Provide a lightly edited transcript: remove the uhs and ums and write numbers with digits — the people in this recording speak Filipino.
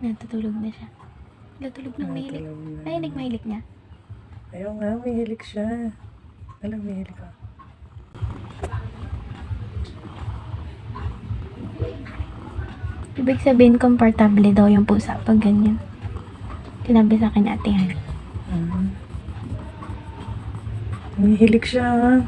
Natutulog na siya. Natulog ng mahilig. Mahilig niya. Ayaw nga, mahilig siya. Alam, mahilig ka. Ibig sabihin, komportable daw yung pusa pag ganyan. Sinabi sa akin ate Han. Mahilig siya.